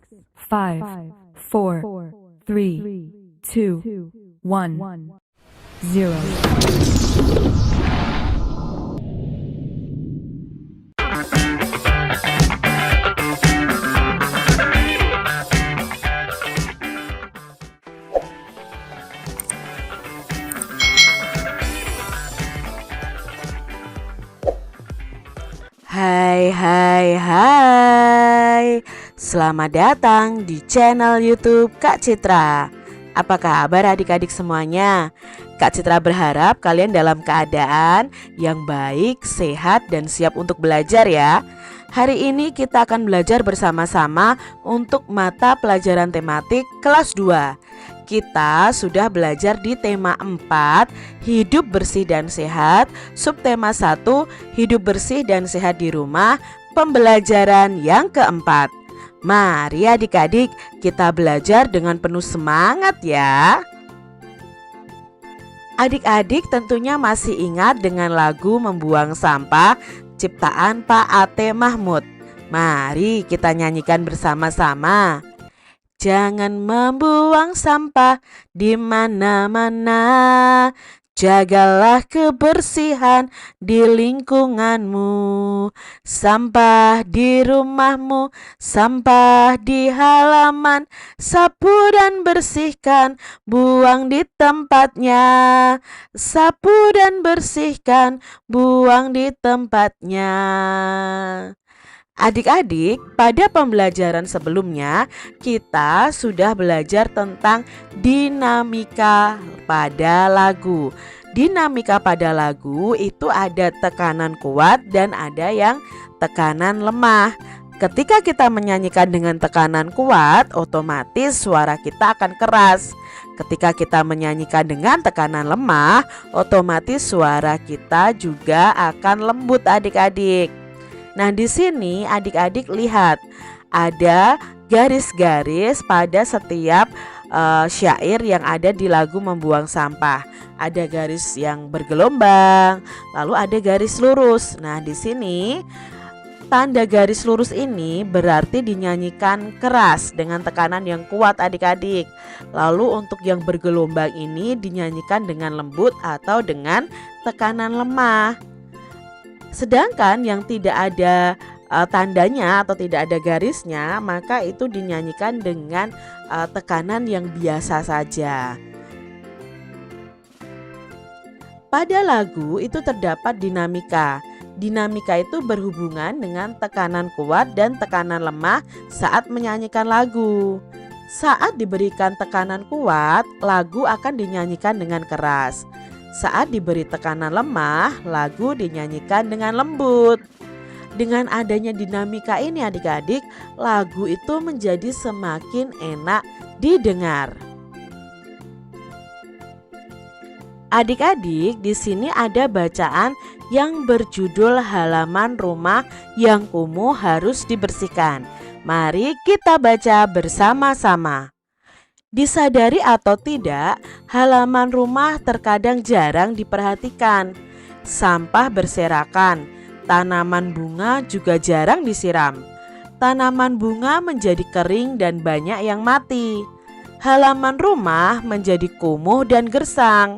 5, 4, 3, 2, 1, 0. Hai. Selamat datang di channel YouTube Kak Citra. Apa kabar adik-adik semuanya? Kak Citra berharap kalian dalam keadaan yang baik, sehat, dan siap untuk belajar ya. Hari ini kita akan belajar bersama-sama untuk mata pelajaran tematik kelas 2. Kita sudah belajar di tema 4, hidup bersih dan sehat, subtema 1, hidup bersih dan sehat di rumah, pembelajaran yang keempat. Mari adik-adik kita belajar dengan penuh semangat ya. Adik-adik tentunya masih ingat dengan lagu Membuang Sampah ciptaan Pak Ate Mahmud. Mari kita nyanyikan bersama-sama. Jangan membuang sampah di mana-mana. Jagalah kebersihan di lingkunganmu. Sampah di rumahmu, sampah di halaman, sapu dan bersihkan, buang di tempatnya. Sapu dan bersihkan, buang di tempatnya. Adik-adik, pada pembelajaran sebelumnya kita sudah belajar tentang dinamika pada lagu. Dinamika pada lagu itu ada tekanan kuat dan ada yang tekanan lemah. Ketika kita menyanyikan dengan tekanan kuat, otomatis suara kita akan keras. Ketika kita menyanyikan dengan tekanan lemah, otomatis suara kita juga akan lembut adik-adik. Nah, di sini adik-adik lihat ada garis-garis pada setiap syair yang ada di lagu Membuang Sampah. Ada garis yang bergelombang, lalu ada garis lurus. Nah, di sini tanda garis lurus ini berarti dinyanyikan keras dengan tekanan yang kuat adik-adik. Lalu untuk yang bergelombang ini dinyanyikan dengan lembut atau dengan tekanan lemah. Sedangkan yang tidak ada tandanya atau tidak ada garisnya, maka itu dinyanyikan dengan tekanan yang biasa saja. Pada lagu itu terdapat dinamika. Dinamika itu berhubungan dengan tekanan kuat dan tekanan lemah saat menyanyikan lagu. Saat diberikan tekanan kuat, lagu akan dinyanyikan dengan keras. Saat diberi tekanan lemah, lagu dinyanyikan dengan lembut. Dengan adanya dinamika ini adik-adik, lagu itu menjadi semakin enak didengar. Adik-adik, di sini ada bacaan yang berjudul halaman rumah yang kumuh harus dibersihkan. Mari kita baca bersama-sama. Disadari atau tidak, halaman rumah terkadang jarang diperhatikan. Sampah berserakan, tanaman bunga juga jarang disiram. Tanaman bunga menjadi kering dan banyak yang mati. Halaman rumah menjadi kumuh dan gersang.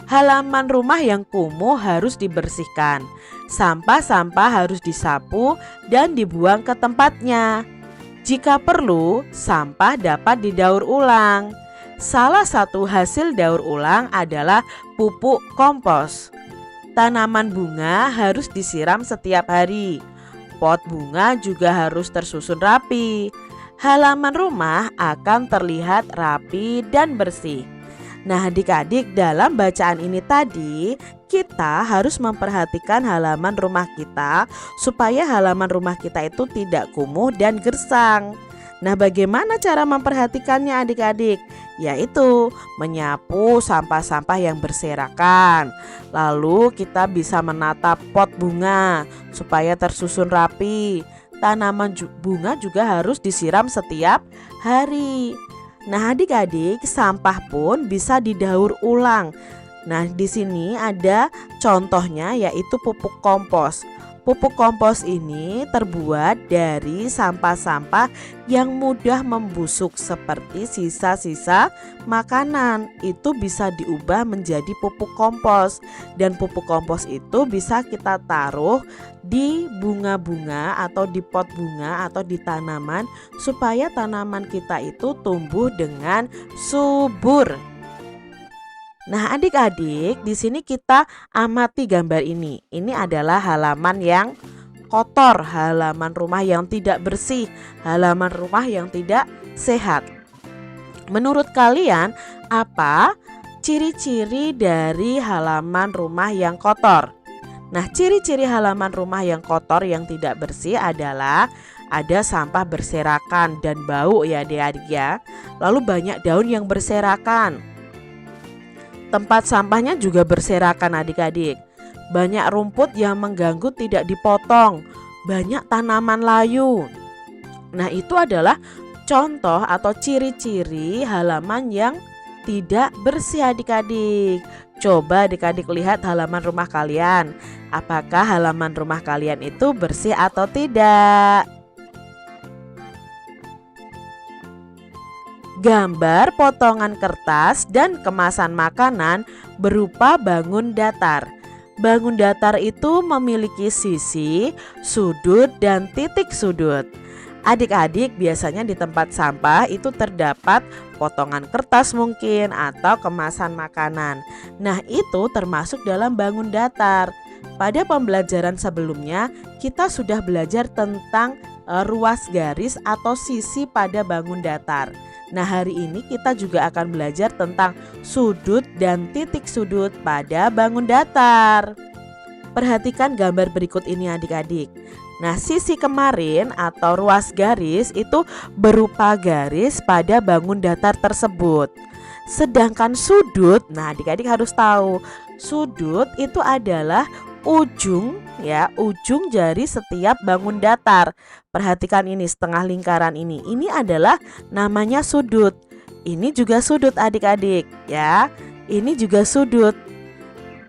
Halaman rumah yang kumuh harus dibersihkan. Sampah-sampah harus disapu dan dibuang ke tempatnya. Jika perlu, sampah dapat didaur ulang. Salah satu hasil daur ulang adalah pupuk kompos. Tanaman bunga harus disiram setiap hari. Pot bunga juga harus tersusun rapi. Halaman rumah akan terlihat rapi dan bersih. Nah, adik-adik, dalam bacaan ini tadi kita harus memperhatikan halaman rumah kita supaya halaman rumah kita itu tidak kumuh dan gersang. Nah, bagaimana cara memperhatikannya adik-adik? Yaitu menyapu sampah-sampah yang berserakan. Lalu kita bisa menata pot bunga supaya tersusun rapi. Tanaman bunga juga harus disiram setiap hari. Nah, adik-adik, sampah pun bisa didaur ulang. Nah, di sini ada contohnya yaitu pupuk kompos. Pupuk kompos ini terbuat dari sampah-sampah yang mudah membusuk seperti sisa-sisa makanan. Itu bisa diubah menjadi pupuk kompos, dan pupuk kompos itu bisa kita taruh di bunga-bunga atau di pot bunga atau di tanaman supaya tanaman kita itu tumbuh dengan subur. Nah, adik-adik, di sini kita amati gambar ini. Ini adalah halaman yang kotor, halaman rumah yang tidak bersih, halaman rumah yang tidak sehat. Menurut kalian, apa ciri-ciri dari halaman rumah yang kotor? Nah, ciri-ciri halaman rumah yang kotor yang tidak bersih adalah ada sampah berserakan dan bau ya adik-adik ya. Lalu banyak daun yang berserakan. Tempat sampahnya juga berserakan adik-adik. Banyak rumput yang mengganggu tidak dipotong. Banyak tanaman layu. Nah, itu adalah contoh atau ciri-ciri halaman yang tidak bersih adik-adik. Coba adik-adik lihat halaman rumah kalian. Apakah halaman rumah kalian itu bersih atau tidak? Gambar potongan kertas dan kemasan makanan berupa bangun datar. Bangun datar itu memiliki sisi, sudut, dan titik sudut. Adik-adik, biasanya di tempat sampah itu terdapat potongan kertas mungkin atau kemasan makanan. Nah, itu termasuk dalam bangun datar. Pada pembelajaran sebelumnya kita sudah belajar tentang ruas garis atau sisi pada bangun datar. Nah, hari ini kita juga akan belajar tentang sudut dan titik sudut pada bangun datar. Perhatikan gambar berikut ini adik-adik. Nah, sisi kemarin atau ruas garis itu berupa garis pada bangun datar tersebut. Sedangkan sudut, nah adik-adik harus tahu, sudut itu adalah ujung jari setiap bangun datar. Perhatikan ini setengah lingkaran ini. Ini adalah namanya sudut. Ini juga sudut adik-adik ya. Ini juga sudut.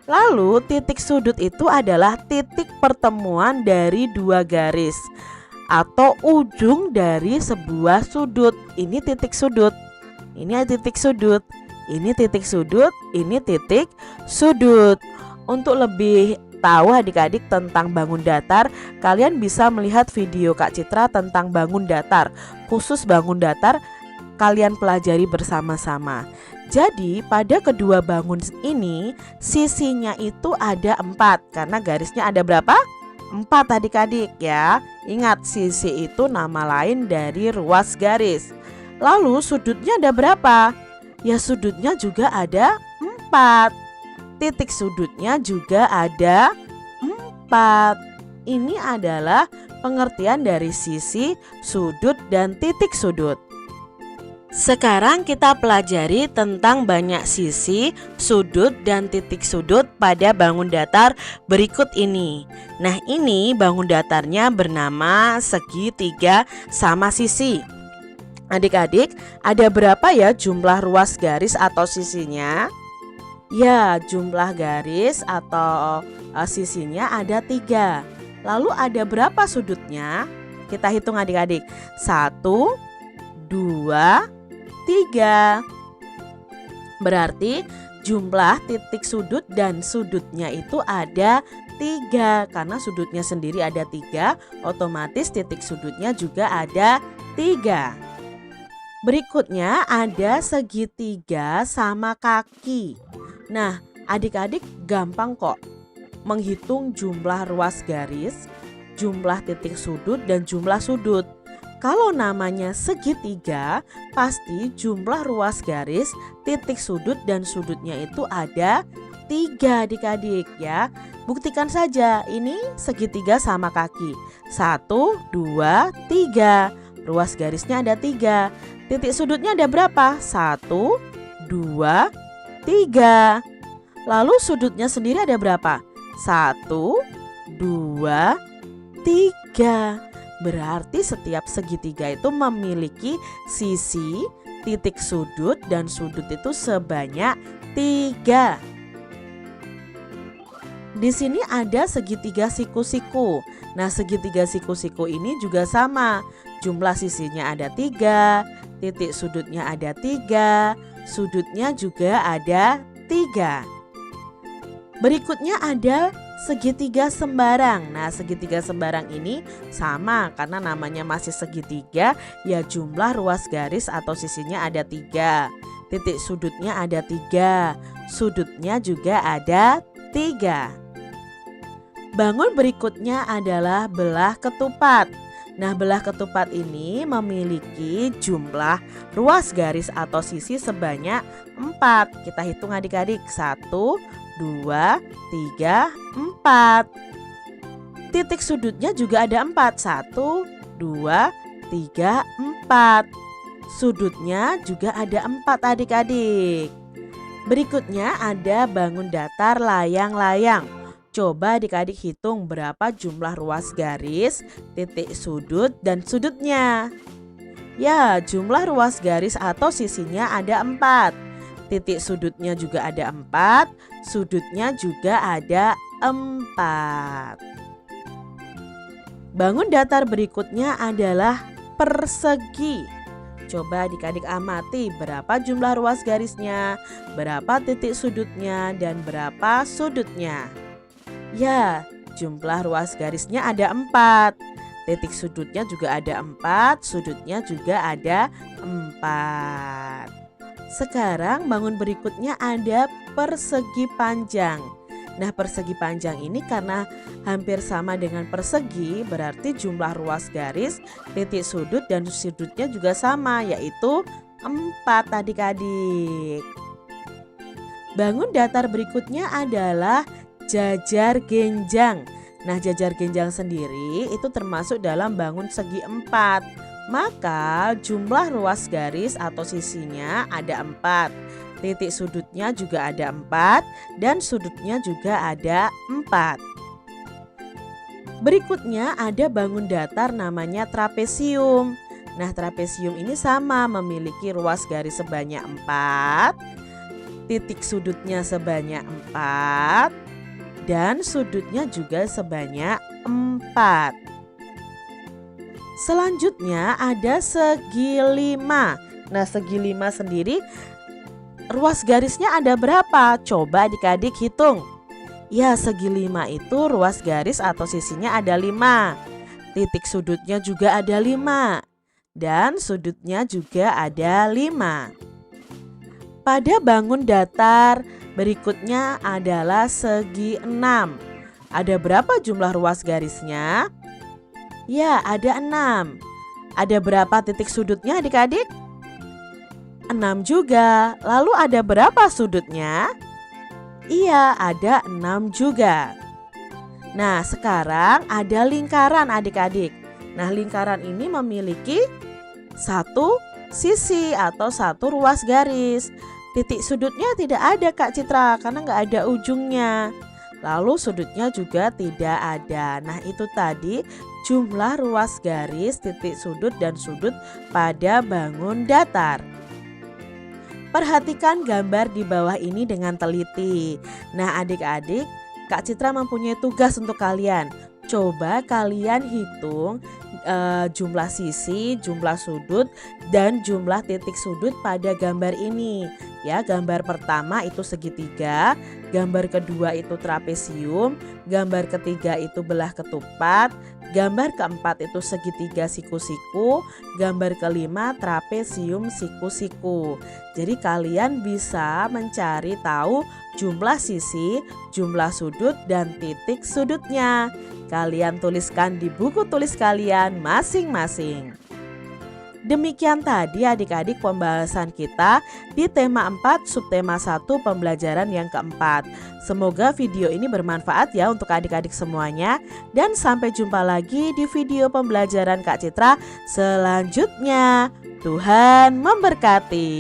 Lalu titik sudut itu adalah titik pertemuan dari dua garis atau ujung dari sebuah sudut. Ini titik sudut. Ini titik sudut. Ini titik sudut. Ini titik sudut. Untuk lebih tahu adik-adik tentang bangun datar, kalian bisa melihat video Kak Citra tentang bangun datar. Khusus bangun datar kalian pelajari bersama-sama. Jadi pada kedua bangun ini sisinya itu ada 4 karena garisnya ada berapa? 4 adik-adik ya. Ingat, sisi itu nama lain dari ruas garis. Lalu sudutnya ada berapa? Ya, sudutnya juga ada 4. Titik sudutnya juga ada 4. Ini adalah pengertian dari sisi, sudut, dan titik sudut. Sekarang kita pelajari tentang banyak sisi, sudut, dan titik sudut pada bangun datar berikut ini. Nah, ini bangun datarnya bernama segitiga sama sisi. Adik-adik, ada berapa ya jumlah ruas garis atau sisinya? Ya, jumlah garis atau sisinya ada 3. Lalu ada berapa sudutnya? Kita hitung adik-adik. 1, 2, 3. Berarti jumlah titik sudut dan sudutnya itu ada 3. Karena sudutnya sendiri ada 3, otomatis titik sudutnya juga ada 3. Berikutnya ada segitiga sama kaki. Nah, adik-adik gampang kok menghitung jumlah ruas garis, jumlah titik sudut, dan jumlah sudut. Kalau namanya segitiga, pasti jumlah ruas garis, titik sudut, dan sudutnya itu ada 3 adik-adik ya. Buktikan saja, ini segitiga sama kaki. 1, 2, 3. Ruas garisnya ada 3. Titik sudutnya ada berapa? 1, 2, 3. Lalu sudutnya sendiri ada berapa? 1, 2, 3. Berarti setiap segitiga itu memiliki sisi, titik sudut, dan sudut itu sebanyak 3. Di sini ada segitiga siku-siku. Nah, segitiga siku-siku ini juga sama. Jumlah sisinya ada 3, titik sudutnya ada 3, sudutnya juga ada 3. Berikutnya ada segitiga sembarang. Nah, segitiga sembarang ini sama karena namanya masih segitiga, ya jumlah ruas garis atau sisinya ada 3. Titik sudutnya ada 3, sudutnya juga ada 3. Bangun berikutnya adalah belah ketupat. Nah, belah ketupat ini memiliki jumlah ruas garis atau sisi sebanyak 4. Kita hitung adik-adik. 1, 2, 3, 4. Titik sudutnya juga ada 4. 1, 2, 3, 4. Sudutnya juga ada 4 adik-adik. Berikutnya ada bangun datar layang-layang. Coba adik-adik hitung berapa jumlah ruas garis, titik sudut, dan sudutnya. Ya, jumlah ruas garis atau sisinya ada 4. Titik sudutnya juga ada 4, sudutnya juga ada 4. Bangun datar berikutnya adalah persegi. Coba adik-adik amati berapa jumlah ruas garisnya, berapa titik sudutnya, dan berapa sudutnya. Ya, jumlah ruas garisnya ada 4. Titik sudutnya juga ada 4, sudutnya juga ada 4. Sekarang bangun berikutnya ada persegi panjang. Nah, persegi panjang ini karena hampir sama dengan persegi, berarti jumlah ruas garis, titik sudut, dan sudutnya juga sama, yaitu 4 adik-adik. Bangun datar berikutnya adalah jajar genjang. Nah, jajar genjang sendiri itu termasuk dalam bangun segi 4. Maka jumlah ruas garis atau sisinya ada 4. Titik sudutnya juga ada 4 dan sudutnya juga ada 4. Berikutnya ada bangun datar namanya trapesium. Nah, trapesium ini sama, memiliki ruas garis sebanyak 4, titik sudutnya sebanyak 4, dan sudutnya juga sebanyak 4. Selanjutnya ada segi 5. Nah, segi 5 sendiri ruas garisnya ada berapa? Coba adik-adik hitung. Ya, segi 5 itu ruas garis atau sisinya ada 5. Titik sudutnya juga ada 5. Dan sudutnya juga ada 5. Pada bangun datar berikutnya adalah segi 6. Ada berapa jumlah ruas garisnya? Ya, ada 6. Ada berapa titik sudutnya adik-adik? 6 juga. Lalu ada berapa sudutnya? Iya, ada 6 juga. Nah, sekarang ada lingkaran adik-adik. Nah, lingkaran ini memiliki satu sisi atau satu ruas garis. Titik sudutnya tidak ada Kak Citra karena nggak ada ujungnya. Lalu sudutnya juga tidak ada. Nah, itu tadi jumlah ruas garis, titik sudut, dan sudut pada bangun datar. Perhatikan gambar di bawah ini dengan teliti. Nah, adik-adik, Kak Citra mempunyai tugas untuk kalian. Coba kalian hitung jumlah sisi, jumlah sudut, dan jumlah titik sudut pada gambar ini. Ya, gambar pertama itu segitiga, gambar kedua itu trapesium, gambar ketiga itu belah ketupat, gambar keempat itu segitiga siku-siku, gambar kelima trapesium siku-siku. Jadi kalian bisa mencari tahu jumlah sisi, jumlah sudut, dan titik sudutnya. Kalian tuliskan di buku tulis kalian masing-masing. Demikian tadi adik-adik pembahasan kita di tema 4 subtema 1 pembelajaran yang keempat. Semoga video ini bermanfaat ya untuk adik-adik semuanya. Dan sampai jumpa lagi di video pembelajaran Kak Citra selanjutnya. Tuhan memberkati.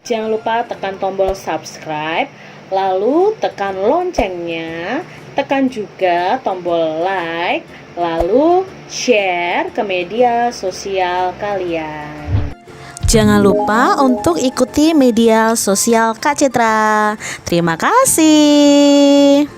Jangan lupa tekan tombol subscribe, lalu tekan loncengnya, tekan juga tombol like, lalu share ke media sosial kalian. Jangan lupa untuk ikuti media sosial Kak Citra. Terima kasih.